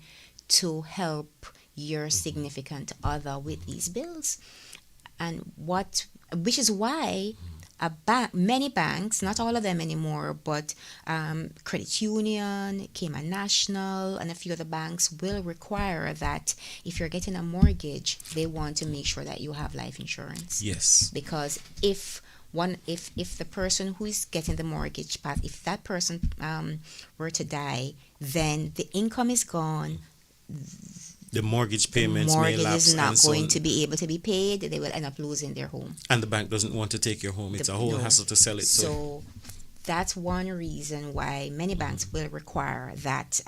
to help your significant other with these bills? And which is why many banks, not all of them anymore, but Credit Union, Cayman National, and a few other banks will require that if you're getting a mortgage, they want to make sure that you have life insurance. Yes. Because if the person who is getting the mortgage path, if that person were to die, then the income is gone. The mortgage payments may Mortgage lapse, is not and going to be able to be paid. They will end up losing their home. and the bank doesn't want to take your home. It's a whole No. hassle to sell it. So that's one reason why many banks will require that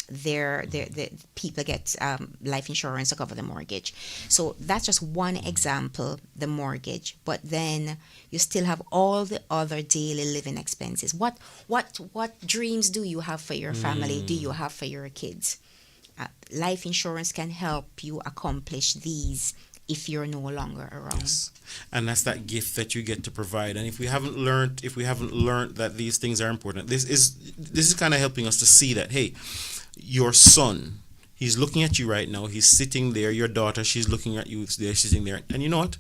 the people get life insurance to cover the mortgage. So that's just one example, the mortgage. But then you still have all the other daily living expenses. What dreams do you have for your family? Do you have for your kids? Life insurance can help you accomplish these if you're no longer around. Yes. And that's that gift that you get to provide. And if we haven't learned that these things are important, this is kind of helping us to see that, hey, your son, he's looking at you right now, he's sitting there, your daughter, she's looking at you, they're sitting there, and you know what?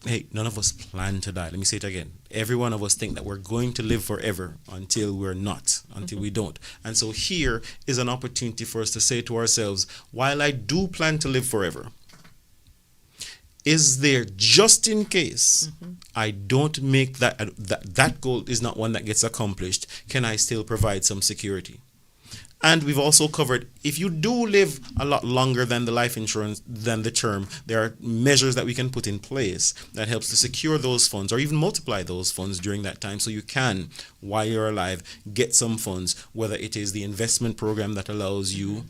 Hey, none of us plan to die. Let me say it again. Every one of us think that we're going to live forever until we're not, until we don't. And so here is an opportunity for us to say to ourselves, while I do plan to live forever, is there, just in case I don't make that goal is not one that gets accomplished, can I still provide some security? And we've also covered, if you do live a lot longer than the life insurance, than the term, there are measures that we can put in place that helps to secure those funds or even multiply those funds during that time, so you can, while you're alive, get some funds, whether it is the investment program that allows you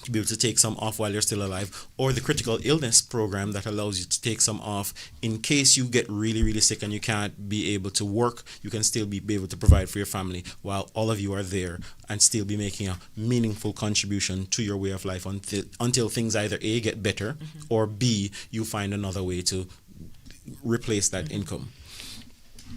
to be able to take some off while you're still alive, or the critical illness program that allows you to take some off in case you get really, really sick and you can't be able to work. You can still be able to provide for your family while all of you are there and still be making a meaningful contribution to your way of life until things either A, get better, or B, you find another way to replace that income.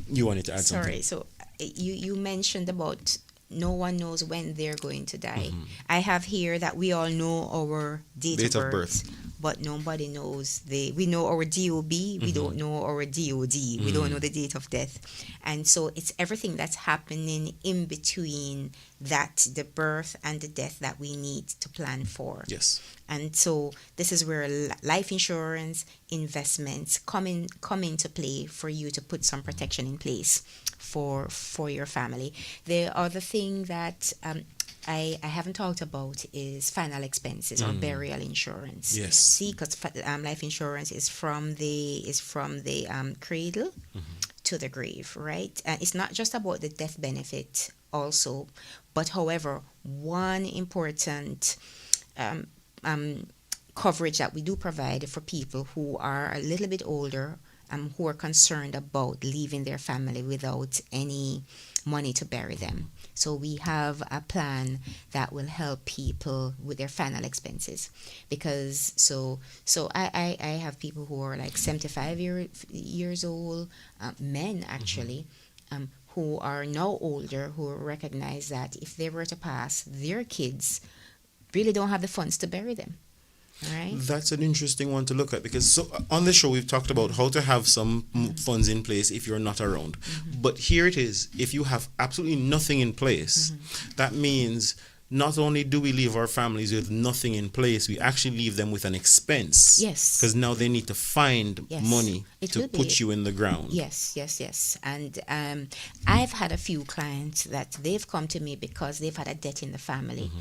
You wanted to add something? Sorry, so you mentioned about no one knows when they're going to die. I have here that we all know our date of birth, but nobody knows we know our DOB, we don't know our DOD, we don't know the date of death. And so it's everything that's happening in between that, the birth and the death, that we need to plan for. Yes. And so this is where life insurance, investments come into play for you to put some protection in place for your family. The other thing that I haven't talked about is final expenses or burial insurance. Yes. See, because life insurance is from the cradle to the grave, right? And it's not just about the death benefit also, but however, one important coverage that we do provide for people who are a little bit older, who are concerned about leaving their family without any money to bury them. So we have a plan that will help people with their final expenses, because so I have people who are like 75 years old, men actually, who are now older, who recognize that if they were to pass, their kids really don't have the funds to bury them. Right. That's an interesting one to look at, because on the show we've talked about how to have some funds in place if you're not around. But here it is, if you have absolutely nothing in place, that means not only do we leave our families with nothing in place, we actually leave them with an expense. Yes. Because now they need to find money to put you in the ground. Yes. And I've had a few clients that they've come to me because they've had a death in the family.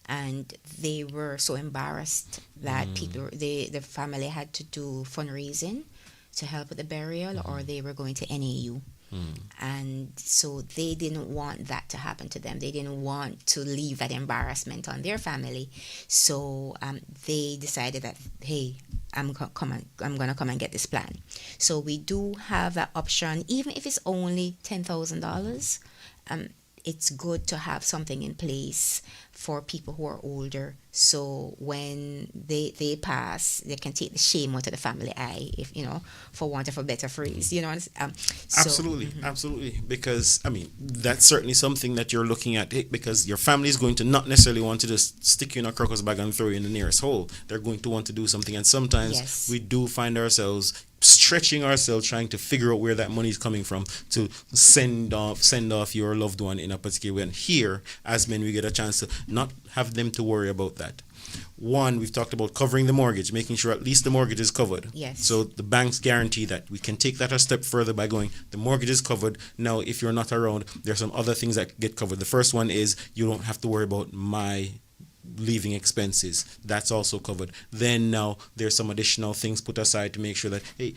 And they were so embarrassed that the family had to do fundraising to help with the burial, or they were going to NAU. And so they didn't want that to happen to them. They didn't want to leave that embarrassment on their family. So they decided that, hey, I'm going to come and get this plan. So we do have that option, even if it's only $10,000. It's good to have something in place for people who are older So when they pass, they can take the shame out of the family eye, if for want of a better phrase, Absolutely, absolutely. Because I mean, that's certainly something that you're looking at. Because your family is going to not necessarily want to just stick you in a crocus bag and throw you in the nearest hole. They're going to want to do something, and sometimes Yes. we do find ourselves stretching ourselves trying to figure out where that money is coming from to send off your loved one in a particular way. And here, as men, we get a chance to not have them to worry about that. One, we've talked about covering the mortgage, making sure at least the mortgage is covered. Yes. So the banks guarantee that. We can take that a step further by going, the mortgage is covered. Now, if you're not around, there's some other things that get covered. The first one is you don't have to worry about my leaving expenses. That's also covered. Then now there's some additional things put aside to make sure that, hey,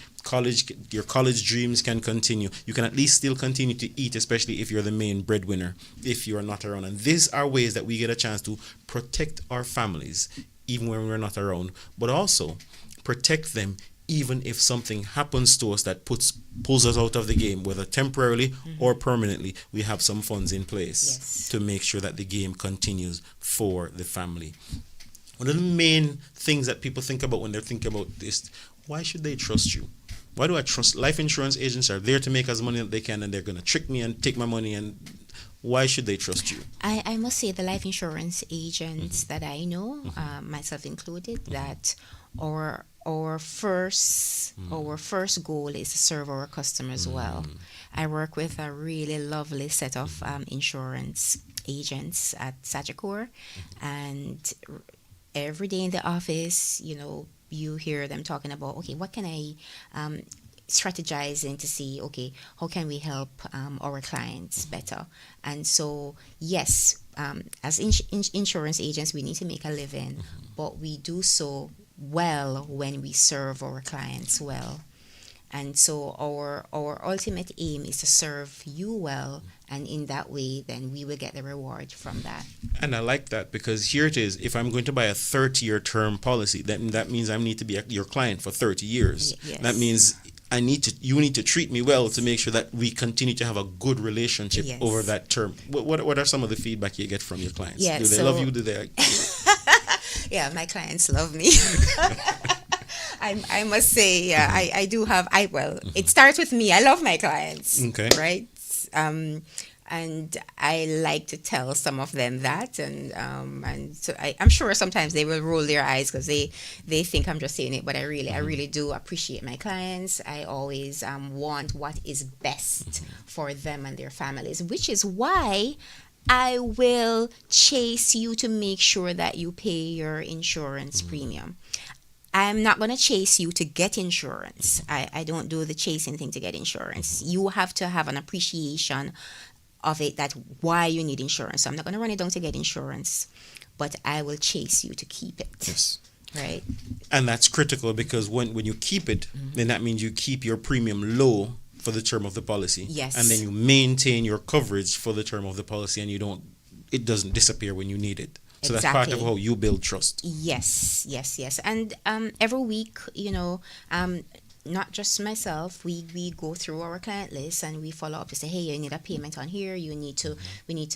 your college dreams can continue. You can at least still continue to eat, especially if you're the main breadwinner, if you are not around. And these are ways that we get a chance to protect our families even when we're not around, but also protect them even if something happens to us that pulls us out of the game, whether temporarily or permanently. We have some funds in place Yes. to make sure that the game continues for the family. One of the main things that people think about when they're thinking about this, why should they trust you? Why do I trust? Life insurance agents are there to make as money as they can, and they're going to trick me and take my money. And why should they trust you? I must say the life insurance agents that I know, myself included, that our first goal is to serve our customers well. I work with a really lovely set of insurance agents at Sagicor, and every day in the office, you hear them talking about, okay, what can I strategizing to see, okay, how can we help our clients better? And so, yes, as insurance agents, we need to make a living, but we do so well when we serve our clients well. And so our ultimate aim is to serve you well, and in that way, then we will get the reward from that. And I like that, because here it is. If I'm going to buy a 30-year term policy, that means I need to be your client for 30 years. Yes. That means you need to treat me well to make sure that we continue to have a good relationship Yes. over that term. What are some of the feedback you get from your clients? Yeah, Do they so- love you? Do they? Yeah, my clients love me. I must say, yeah, I do have. It starts with me. I love my clients. Okay. Right. And I like to tell some of them that, and so I'm sure sometimes they will roll their eyes because they think I'm just saying it, but I really do appreciate my clients. I always want what is best for them and their families, which is why I will chase you to make sure that you pay your insurance premium. I'm not going to chase you to get insurance. I don't do the chasing thing to get insurance. You have to have an appreciation of it, that why you need insurance. So I'm not going to run it down to get insurance, but I will chase you to keep it. Yes. Right? And that's critical, because when you keep it, then that means you keep your premium low for the term of the policy. Yes. And then you maintain your coverage for the term of the policy, and it doesn't disappear when you need it. So that's part of Exactly. how you build trust. Yes. And every week, not just myself, we go through our client list and we follow up to say, hey, you need a payment on here. We need to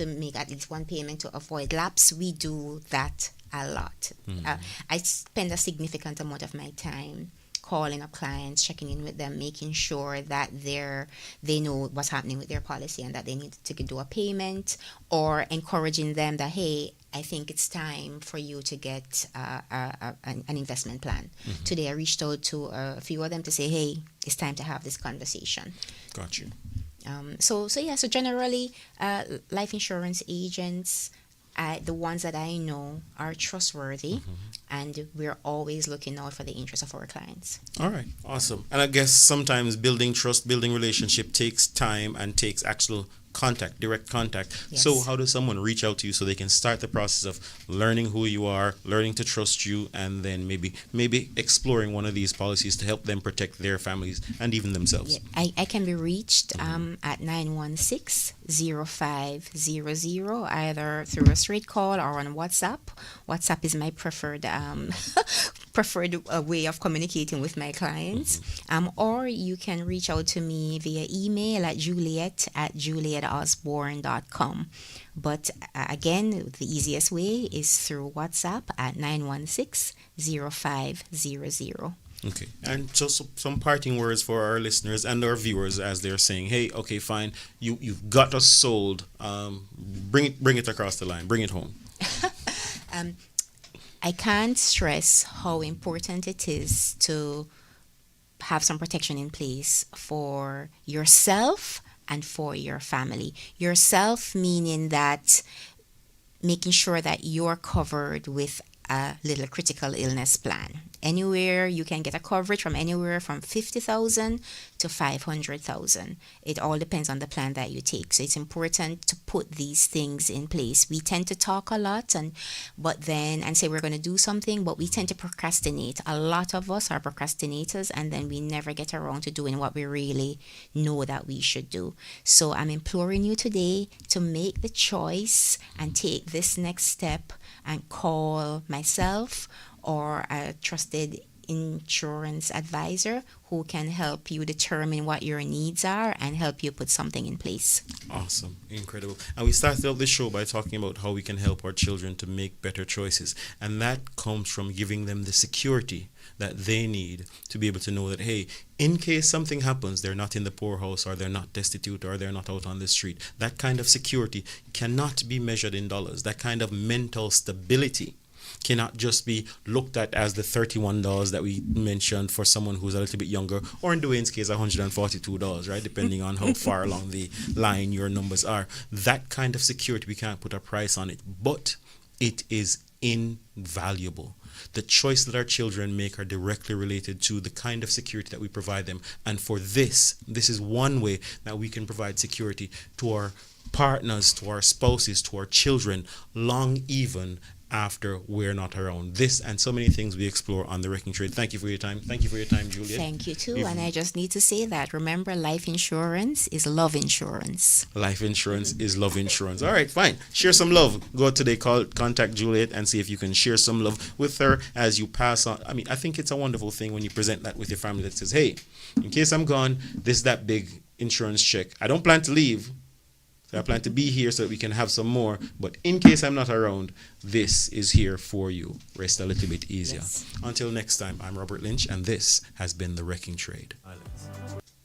make at least one payment to avoid lapse. We do that a lot. I spend a significant amount of my time calling up clients, checking in with them, making sure that they know what's happening with their policy and that they need to do a payment, or encouraging them that, hey, I think it's time for you to get an investment plan. Today I reached out to a few of them to say, hey, it's time to have this conversation. Got you. So generally, life insurance agents, the ones that I know, are trustworthy, and we're always looking out for the interests of our clients. All right. Awesome. And I guess sometimes building trust, building relationship takes time and takes actual direct contact. Yes. So how does someone reach out to you so they can start the process of learning who you are, learning to trust you, and then maybe exploring one of these policies to help them protect their families and even themselves? Yeah, I can be reached at 916-0500, either through a straight call or on WhatsApp. WhatsApp is my preferred preferred way of communicating with my clients. Or you can reach out to me via email at juliet@julietosborne.com. But again, the easiest way is through WhatsApp at 916-0500. Okay. And just some parting words for our listeners and our viewers as they're saying, hey, okay, fine, you've got us sold. Bring it across the line. Bring it home. I can't stress how important it is to have some protection in place for yourself and for your family. Yourself meaning that making sure that you're covered with a little critical illness plan. Anywhere you can get a coverage from anywhere from 50,000 to 500,000. It all depends on the plan that you take. So it's important to put these things in place. We tend to talk a lot and say we're going to do something, but we tend to procrastinate. A lot of us are procrastinators, and then we never get around to doing what we really know that we should do. So I'm imploring you today to make the choice and take this next step and call myself or a trusted insurance advisor who can help you determine what your needs are and help you put something in place. Awesome. Incredible. And we started out this show by talking about how we can help our children to make better choices. And that comes from giving them the security that they need to be able to know that, hey, in case something happens, they're not in the poorhouse or they're not destitute or they're not out on the street. That kind of security cannot be measured in dollars. That kind of mental stability cannot just be looked at as the $31 that we mentioned for someone who's a little bit younger, or in Dwayne's case, $142, right? Depending on how far along the line your numbers are. That kind of security, we can't put a price on it, but it is invaluable. The choice that our children make are directly related to the kind of security that we provide them. And for this is one way that we can provide security to our partners, to our spouses, to our children, long even after we're not around. This and so many things we explore on The Wrecking Trade. Thank you for your time. Thank you for your time, Juliet. Thank you too. And I just need to say that, remember, life insurance is love insurance. Life insurance is love insurance. All right, fine. Share some love. Go today, contact Juliet and see if you can share some love with her as you pass on. I mean, I think it's a wonderful thing when you present that with your family that says, hey, in case I'm gone, this is that big insurance check. I don't plan to leave. So I plan to be here so that we can have some more. But in case I'm not around, this is here for you. Rest a little bit easier. Yes. Until next time, I'm Robert Lynch, and this has been The Wrecking Trade.